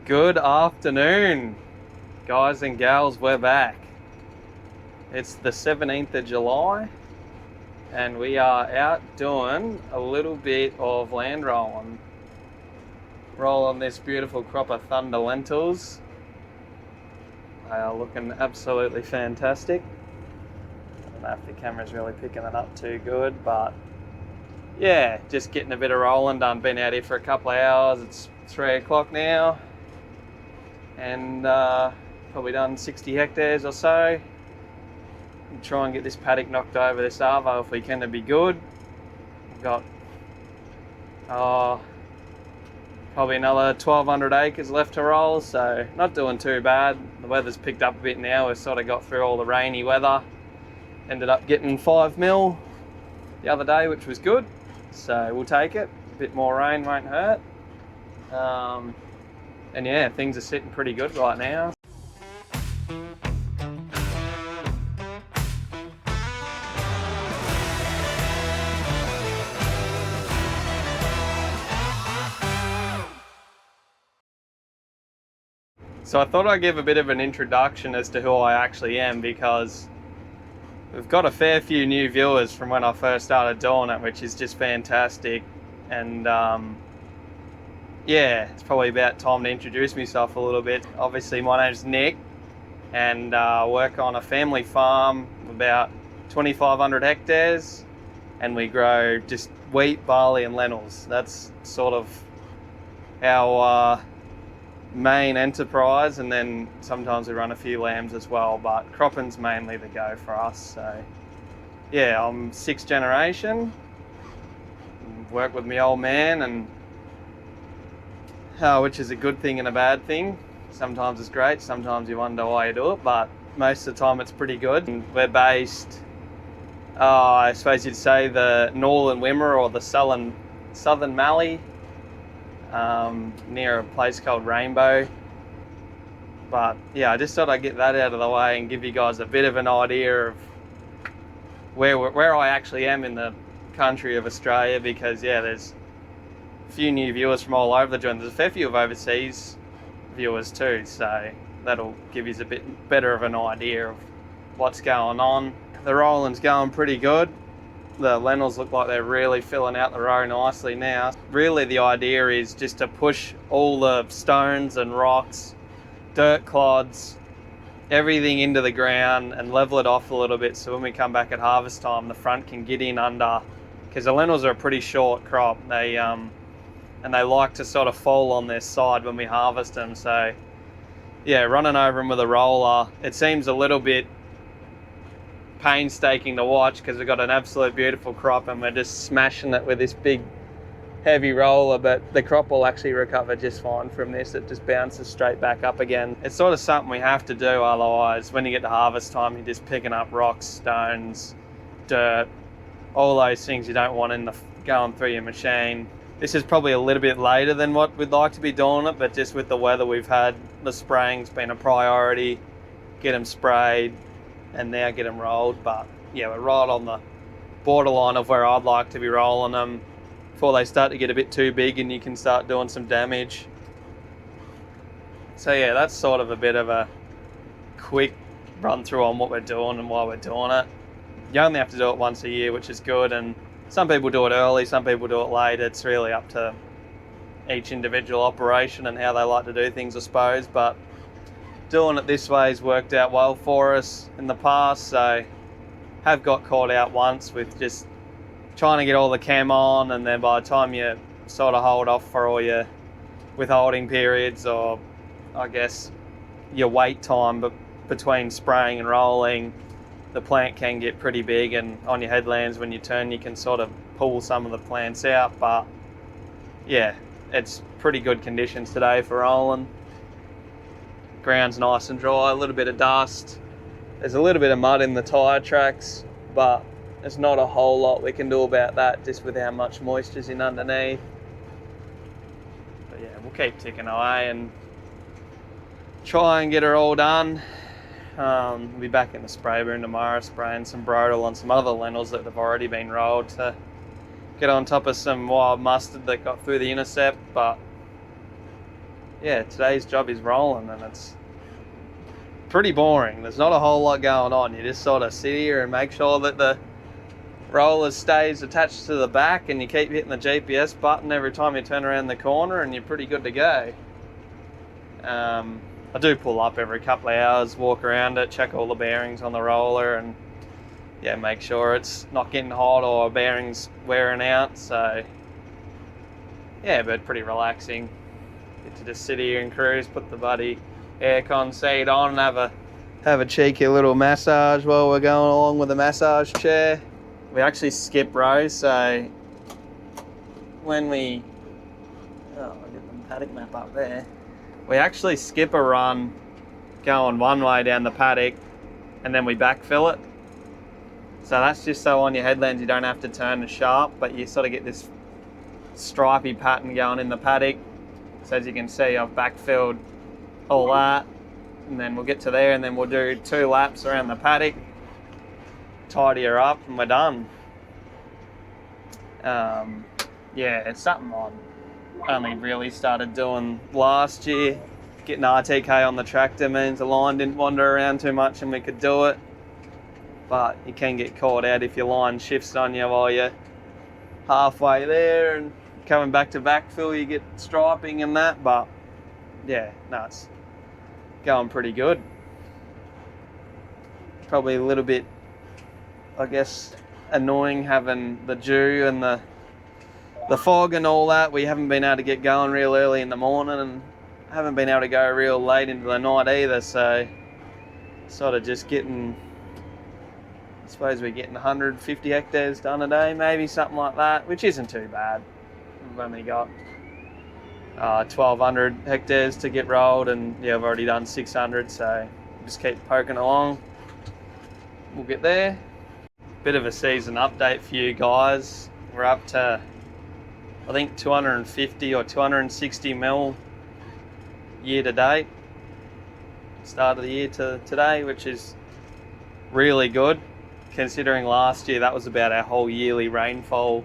Good afternoon, guys and gals. We're back. It's the 17th of July, and we are out doing a little bit of land rolling. Rolling this beautiful crop of Thunder lentils. They are looking absolutely fantastic. I don't know if the camera's really picking it up too good, but yeah, just getting a bit of rolling done. Been out here for a couple of hours. It's 3 o'clock now, and probably done 60 hectares or so. And try and get this paddock knocked over this arvo if we can. To be good. We've got probably another 1,200 acres left to roll, so not doing too bad. The weather's picked up a bit now. We've sort of got through all the rainy weather. Ended up getting 5 mil the other day, which was good, so we'll take it. A bit more rain won't hurt. And yeah, things are sitting pretty good right now. So I thought I'd give a bit of an introduction as to who I actually am, because we've got a fair few new viewers from when I first started doing it, which is just fantastic. And yeah, it's probably about time to introduce myself a little bit. Obviously, my name's Nick, and work on a family farm of about 2,500 hectares, and we grow just wheat, barley and lentils. That's sort of our main enterprise, and then sometimes we run a few lambs as well, but cropping's mainly the go for us. So yeah, I'm 6th generation, work with my old man, and which is a good thing and a bad thing. Sometimes it's great, sometimes you wonder why you do it, but most of the time it's pretty good. And we're based, I suppose you'd say, the Northern Wimmera or the Southern Mallee, near a place called Rainbow. But yeah, I just thought I'd get that out of the way and give you guys a bit of an idea of where I actually am in the country of Australia, because yeah, there's a few new viewers from all over the joint. There's a fair few of overseas viewers too, so that'll give you a bit better of an idea of what's going on. The rolling's going pretty good. The lentils look like they're really filling out the row nicely now. Really the idea is just to push all the stones and rocks, dirt clods, everything into the ground and level it off a little bit, so when we come back at harvest time, the front can get in under, because the lentils are a pretty short crop. They and they like to sort of fall on their side when we harvest them. So yeah, running over them with a roller, it seems a little bit painstaking to watch because we've got an absolute beautiful crop and we're just smashing it with this big heavy roller, but the crop will actually recover just fine from this. It just bounces straight back up again. It's sort of something we have to do, otherwise when you get to harvest time, you're just picking up rocks, stones, dirt, all those things you don't want going through your machine. This is probably a little bit later than what we'd like to be doing it, but just with the weather we've had, the spraying's been a priority. Get them sprayed and now get them rolled. But yeah, we're right on the borderline of where I'd like to be rolling them before they start to get a bit too big and you can start doing some damage. So yeah, that's sort of a bit of a quick run through on what we're doing and why we're doing it. You only have to do it once a year, which is good, and some people do it early, some people do it late. It's really up to each individual operation and how they like to do things, I suppose, but doing it this way has worked out well for us in the past. So have got caught out once with just trying to get all the chem on, and then by the time you sort of hold off for all your withholding periods, or I guess your wait time between spraying and rolling, the plant can get pretty big, and on your headlands when you turn you can sort of pull some of the plants out. But yeah, it's pretty good conditions today for rolling. Ground's nice and dry, a little bit of dust. There's a little bit of mud in the tyre tracks, but there's not a whole lot we can do about that just with how much moisture's in underneath. But yeah, we'll keep ticking away and try and get her all done. We'll be back in the spray room tomorrow spraying some Broadacre on some other lentils that have already been rolled to get on top of some wild mustard that got through the intercept. But yeah, today's job is rolling, and it's pretty boring. There's not a whole lot going on. You just sort of sit here and make sure that the roller stays attached to the back, and you keep hitting the GPS button every time you turn around the corner, and you're pretty good to go. I do pull up every couple of hours, walk around it, check all the bearings on the roller, and yeah, make sure it's not getting hot or bearings wearing out. So yeah, but pretty relaxing. Get to just sit here and cruise, put the bloody aircon seat on, and have a cheeky little massage while we're going along with the massage chair. We actually skip rows, so when we I'll get the paddock map up there. We actually skip a run going one way down the paddock, and then we backfill it. So that's just so on your headlands you don't have to turn as sharp, but you sort of get this stripy pattern going in the paddock. So as you can see, I've backfilled all that, and then we'll get to there, and then we'll do 2 laps around the paddock, tidy her up, and we're done. Yeah, it's something I only really started doing last year. Getting RTK on the tractor means the line didn't wander around too much and we could do it. But you can get caught out if your line shifts on you while you're halfway there, and coming back to backfill you get striping and that. But yeah, no, it's going pretty good. Probably a little bit, I guess, annoying having the dew and the fog and all that. We haven't been able to get going real early in the morning, and haven't been able to go real late into the night either. So sort of just getting, I suppose we're getting 150 hectares done a day, maybe something like that, which isn't too bad. We've only got 1,200 hectares to get rolled, and yeah, I've already done 600, so just keep poking along. We'll get there. Bit of a season update for you guys. We're up to, I think, 250 or 260 mil year to date. Start of the year to today, which is really good, considering last year that was about our whole yearly rainfall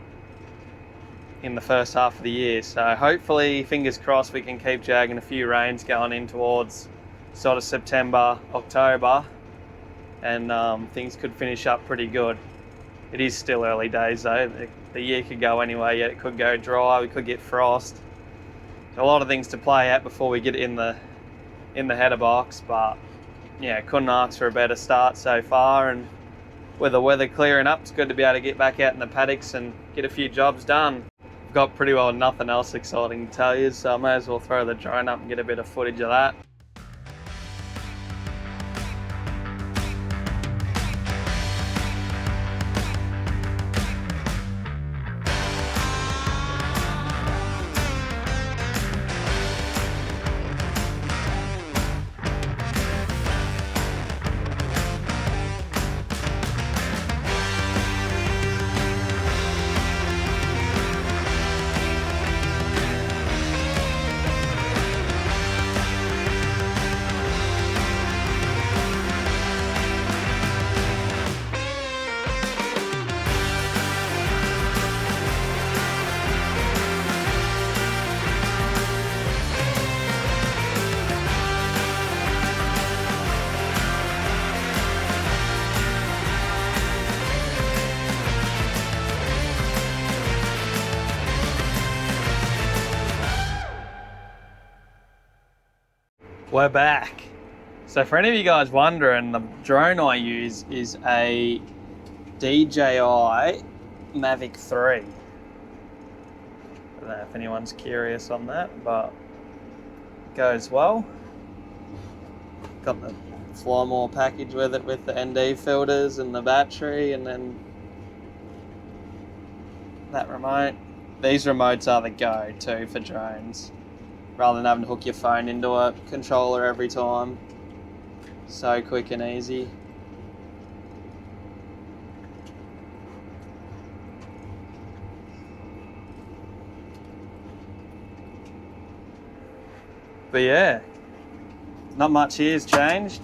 in the first half of the year. So hopefully, fingers crossed, we can keep jagging a few rains going in towards sort of September, October, and things could finish up pretty good. It is still early days though. The year could go anyway yet. It could go dry, we could get frost. A lot of things to play out before we get in the header box, but yeah, couldn't ask for a better start so far, and with the weather clearing up, it's good to be able to get back out in the paddocks and get a few jobs done. I've got pretty well nothing else exciting to tell you, so I may as well throw the drone up and get a bit of footage of that. We're back. So for any of you guys wondering, the drone I use is a DJI Mavic 3. I don't know if anyone's curious on that, but it goes well. Got the Flymore package with it, with the ND filters and the battery, and then that remote. These remotes are the go-to for drones, rather than having to hook your phone into a controller every time. So quick and easy. But yeah, not much here's changed.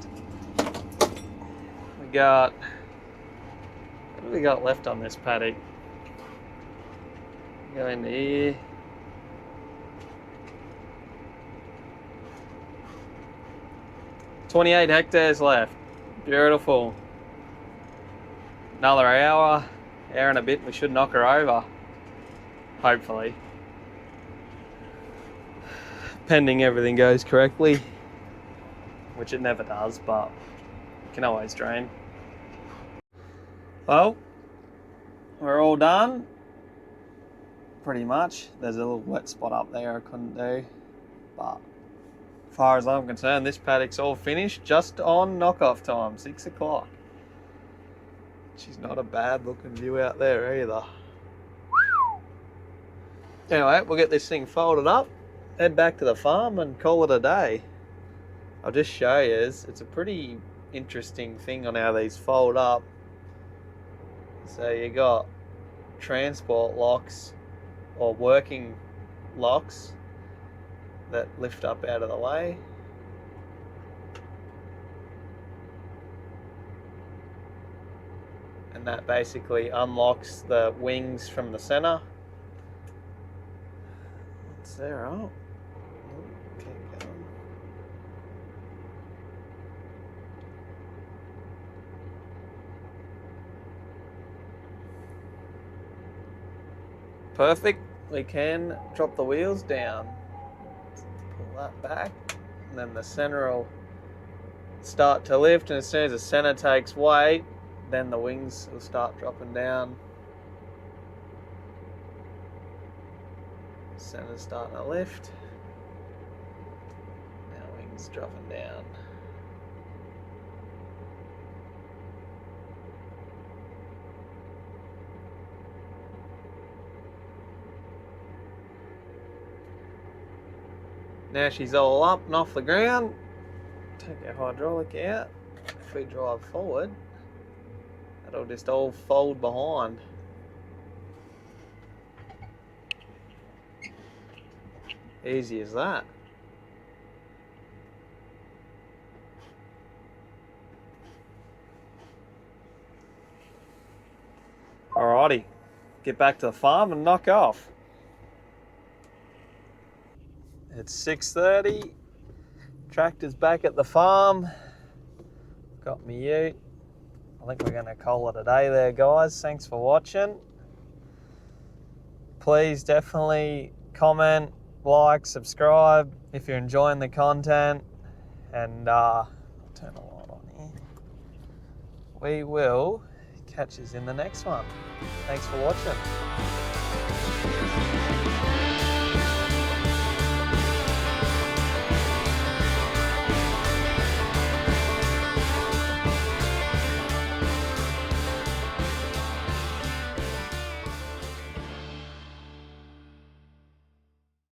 What do we got left on this paddock? Go into here. 28 hectares left. Beautiful. Another hour and a bit, we should knock her over. Hopefully. Pending everything goes correctly. Which it never does, but you can always dream. Well, we're all done. Pretty much. There's a little wet spot up there I couldn't do. But as far as I'm concerned, this paddock's all finished just on knockoff time, 6 o'clock. Which is not a bad looking view out there either. Anyway, we'll get this thing folded up, head back to the farm and call it a day. I'll just show you, it's a pretty interesting thing on how these fold up. So you got transport locks or working locks that lift up out of the way. And that basically unlocks the wings from the center. What's there? Oh, keep going. Perfect. We can drop the wheels down. Pull that back, and then the center will start to lift, and as soon as the center takes weight, then the wings will start dropping down. Center's starting to lift. Now wings dropping down. Now she's all up and off the ground. Take our hydraulic out. If we drive forward, it'll just all fold behind. Easy as that. Alrighty, get back to the farm and knock off. It's 6:30. Tractor's back at the farm. Got me ute. I think we're going to call it a day there, guys. Thanks for watching. Please definitely comment, like, subscribe if you're enjoying the content. And I'll turn the light on here. We will catch you in the next one. Thanks for watching.